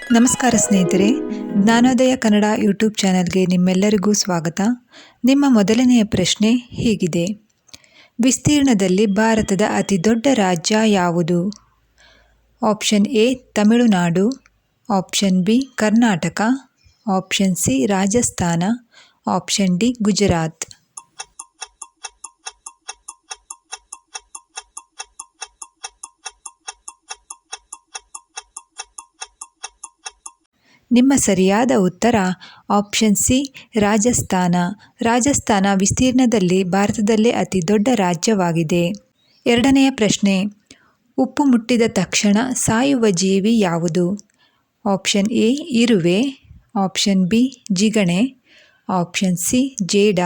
ನಮಸ್ಕಾರ ಸ್ನೇಹಿತರೆ, ಜ್ಞಾನೋದಯ ಕನ್ನಡ ಯೂಟ್ಯೂಬ್ ಚಾನಲ್ಗೆ ನಿಮ್ಮೆಲ್ಲರಿಗೂ ಸ್ವಾಗತ. ನಿಮ್ಮ ಮೊದಲನೆಯ ಪ್ರಶ್ನೆ ಹೀಗಿದೆ: ವಿಸ್ತೀರ್ಣದಲ್ಲಿ ಭಾರತದ ಅತಿ ದೊಡ್ಡ ರಾಜ್ಯ ಯಾವುದು? Option A Tamil Nadu, option B Karnataka, option C Rajasthan, option D Gujarat. ನಿಮ್ಮ ಸರಿಯಾದ ಉತ್ತರ ಆಪ್ಷನ್ ಸಿ ರಾಜಸ್ಥಾನ. ರಾಜಸ್ಥಾನ ವಿಸ್ತೀರ್ಣದಲ್ಲಿ ಭಾರತದಲ್ಲೇ ಅತಿ ದೊಡ್ಡ ರಾಜ್ಯವಾಗಿದೆ. ಎರಡನೆಯ ಪ್ರಶ್ನೆ: ಉಪ್ಪು ಮುಟ್ಟಿದ ತಕ್ಷಣ ಸಾಯುವ ಜೀವಿ ಯಾವುದು? ಆಪ್ಷನ್ ಎ ಇರುವೆ, ಆಪ್ಷನ್ ಬಿ ಜಿಗಣೆ, ಆಪ್ಷನ್ ಸಿ ಜೇಡ,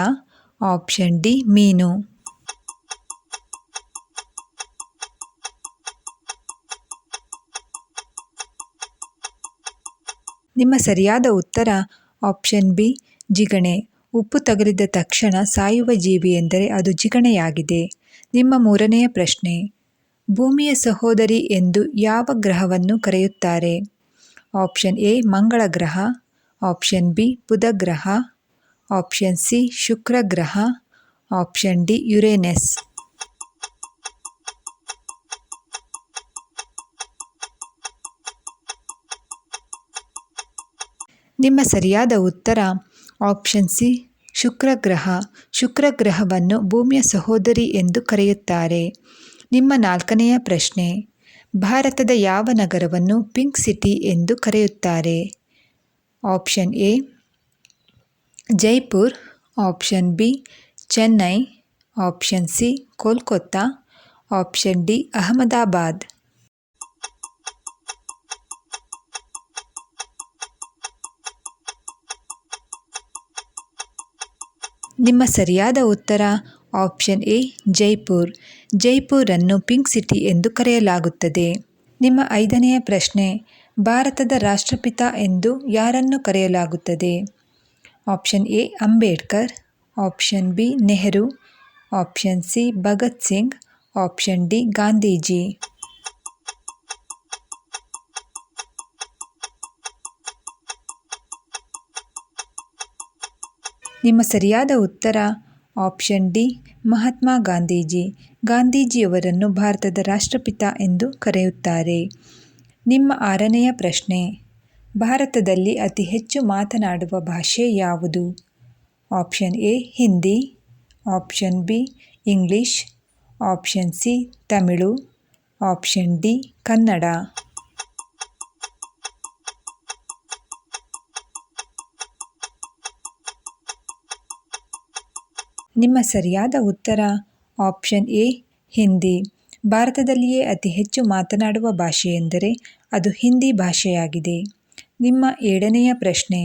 ಆಪ್ಷನ್ ಡಿ ಮೀನು. ನಿಮ್ಮ ಸರಿಯಾದ ಉತ್ತರ ಆಪ್ಷನ್ ಬಿ ಜಿಗಣೆ. ಉಪ್ಪು ತಗುಲಿದ ತಕ್ಷಣ ಸಾಯುವ ಜೀವಿ ಎಂದರೆ ಅದು ಜಿಗಣೆಯಾಗಿದೆ. ನಿಮ್ಮ ಮೂರನೆಯ ಪ್ರಶ್ನೆ: ಭೂಮಿಯ ಸಹೋದರಿ ಎಂದು ಯಾವ ಗ್ರಹವನ್ನು ಕರೆಯುತ್ತಾರೆ? ಆಪ್ಷನ್ ಎ ಮಂಗಳ ಗ್ರಹ, ಆಪ್ಷನ್ ಬಿ ಬುಧ ಗ್ರಹ, ಆಪ್ಷನ್ ಸಿ ಶುಕ್ರ ಗ್ರಹ, ಆಪ್ಷನ್ ಡಿ ಯುರೇನಸ್. ನಿಮ್ಮ ಸರಿಯಾದ ಉತ್ತರ ಆಪ್ಷನ್ ಸಿ ಶುಕ್ರ ಗ್ರಹ. ಶುಕ್ರ ಗ್ರಹವನ್ನು ಭೂಮಿಯ ಸಹೋದರಿ ಎಂದು ಕರೆಯುತ್ತಾರೆ. ನಿಮ್ಮ ನಾಲ್ಕನೆಯ ಪ್ರಶ್ನೆ: ಭಾರತದ ಯಾವ ನಗರವನ್ನು ಪಿಂಕ್ ಸಿಟಿ ಎಂದು ಕರೆಯುತ್ತಾರೆ? Option A Jaipur, option B Chennai, option C Kolkata, option D Ahmedabad. ನಿಮ್ಮ ಸರಿಯಾದ ಉತ್ತರ ಆಪ್ಷನ್ ಎ ಜೈಪುರ್. ಜೈಪುರನ್ನು ಪಿಂಕ್ ಸಿಟಿ ಎಂದು ಕರೆಯಲಾಗುತ್ತದೆ. ನಿಮ್ಮ ಐದನೆಯ ಪ್ರಶ್ನೆ: ಭಾರತದ ರಾಷ್ಟ್ರಪಿತ ಎಂದು ಯಾರನ್ನು ಕರೆಯಲಾಗುತ್ತದೆ? Option A Ambedkar, option B Nehru, option C Bhagat Singh, option D Gandhiji. ನಿಮ್ಮ ಸರಿಯಾದ ಉತ್ತರ ಆಪ್ಷನ್ ಡಿ ಮಹಾತ್ಮ ಗಾಂಧೀಜಿ. ಗಾಂಧೀಜಿಯವರನ್ನು ಭಾರತದ ರಾಷ್ಟ್ರಪಿತ ಎಂದು ಕರೆಯುತ್ತಾರೆ. ನಿಮ್ಮ ಆರನೆಯ ಪ್ರಶ್ನೆ: ಭಾರತದಲ್ಲಿ ಅತಿ ಹೆಚ್ಚು ಮಾತನಾಡುವ ಭಾಷೆ ಯಾವುದು? Option A Hindi, option B English, option C Tamil, option D Kannada. ನಿಮ್ಮ ಸರಿಯಾದ ಉತ್ತರ ಆಪ್ಷನ್ ಎ ಹಿಂದಿ. ಭಾರತದಲ್ಲಿಯೇ ಅತಿ ಹೆಚ್ಚು ಮಾತನಾಡುವ ಭಾಷೆ ಎಂದರೆ ಅದು ಹಿಂದಿ ಭಾಷೆಯಾಗಿದೆ. ನಿಮ್ಮ ಏಳನೆಯ ಪ್ರಶ್ನೆ: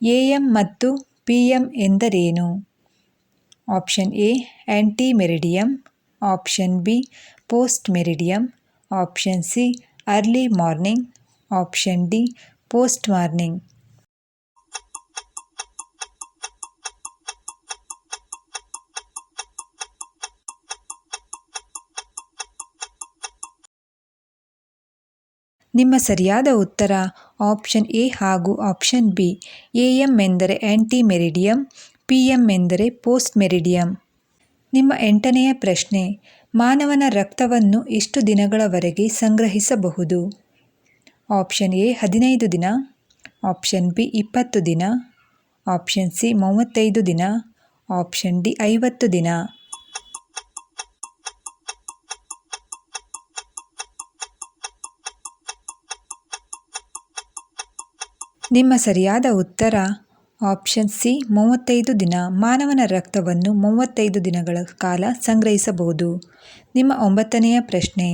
ಎಎಂ ಮತ್ತು ಪಿಎಂ ಎಂದರೇನು? Option A ante meridiem, option B post meridiem, option C early morning, option D post morning. ನಿಮ್ಮ ಸರಿಯಾದ ಉತ್ತರ ಆಪ್ಷನ್ ಎ ಹಾಗೂ ಆಪ್ಷನ್ ಬಿ. ಎಎಂ ಎಂದರೆ ಆ್ಯಂಟಿ ಮೆರಿಡಿಯಮ್, ಪಿಎಂ ಎಂದರೆ ಪೋಸ್ಟ್ ಮೆರಿಡಿಯಮ್. ನಿಮ್ಮ ಎಂಟನೆಯ ಪ್ರಶ್ನೆ: ಮಾನವನ ರಕ್ತವನ್ನು ಎಷ್ಟು ದಿನಗಳವರೆಗೆ ಸಂಗ್ರಹಿಸಬಹುದು? ಆಪ್ಷನ್ ಎ 15 ದಿನ, ಆಪ್ಷನ್ ಬಿ 20 ದಿನ, ಆಪ್ಷನ್ ಸಿ 35 ದಿನ, ಆಪ್ಷನ್ ಡಿ 50 ದಿನ. ನಿಮ್ಮ ಸರಿಯಾದ ಉತ್ತರ ಆಪ್ಷನ್ ಸಿ 35 ದಿನ. ಮಾನವನ ರಕ್ತವನ್ನು 35 ದಿನಗಳ ಕಾಲ ಸಂಗ್ರಹಿಸಬಹುದು. ನಿಮ್ಮ ಒಂಬತ್ತನೆಯ ಪ್ರಶ್ನೆ: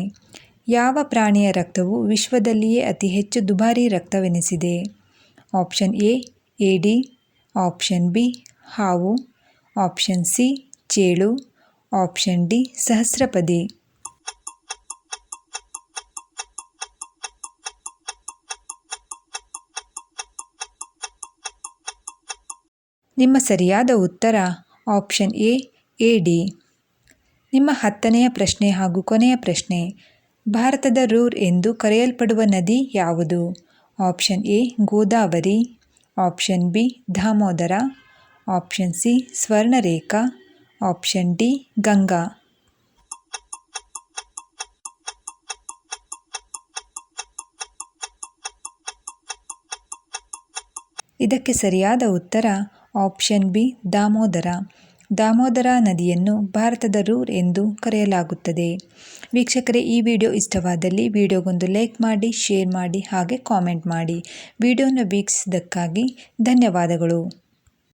ಯಾವ ಪ್ರಾಣಿಯ ರಕ್ತವು ವಿಶ್ವದಲ್ಲಿಯೇ ಅತಿ ಹೆಚ್ಚು ದುಬಾರಿ ರಕ್ತವೆನಿಸಿದೆ? ಆಪ್ಷನ್ ಎ ಏಡಿ, ಆಪ್ಷನ್ ಬಿ ಹಾವು, ಆಪ್ಷನ್ ಸಿ ಚೇಳು, ಆಪ್ಷನ್ ಡಿ ಸಹಸ್ರಪದಿ. ನಿಮ್ಮ ಸರಿಯಾದ ಉತ್ತರ ಆಪ್ಷನ್ ಎ ಏಡಿ. ನಿಮ್ಮ 10ನೆಯ ಪ್ರಶ್ನೆ ಹಾಗೂ ಕೊನೆಯ ಪ್ರಶ್ನೆ: ಭಾರತದ ರೂರ್ ಎಂದು ಕರೆಯಲ್ಪಡುವ ನದಿ ಯಾವುದು? Option A Godavari, option B Damodar, option C Swarnarekha, option D Ganga. ಇದಕ್ಕೆ ಸರಿಯಾದ ಉತ್ತರ ಆಪ್ಷನ್ ಬಿ ದಾಮೋದರ. ದಾಮೋದರ ನದಿಯನ್ನು ಭಾರತದ ರೂರ್ ಎಂದು ಕರೆಯಲಾಗುತ್ತದೆ. ವೀಕ್ಷಕರೇ, ಈ ವಿಡಿಯೋ ಇಷ್ಟವಾದಲ್ಲಿ ವಿಡಿಯೋಗೊಂದು ಲೈಕ್ ಮಾಡಿ, ಶೇರ್ ಮಾಡಿ, ಹಾಗೆ ಕಾಮೆಂಟ್ ಮಾಡಿ. ವಿಡಿಯೋನ ವೀಕ್ಷಿಸಿದ್ದಕ್ಕಾಗಿ ಧನ್ಯವಾದಗಳು.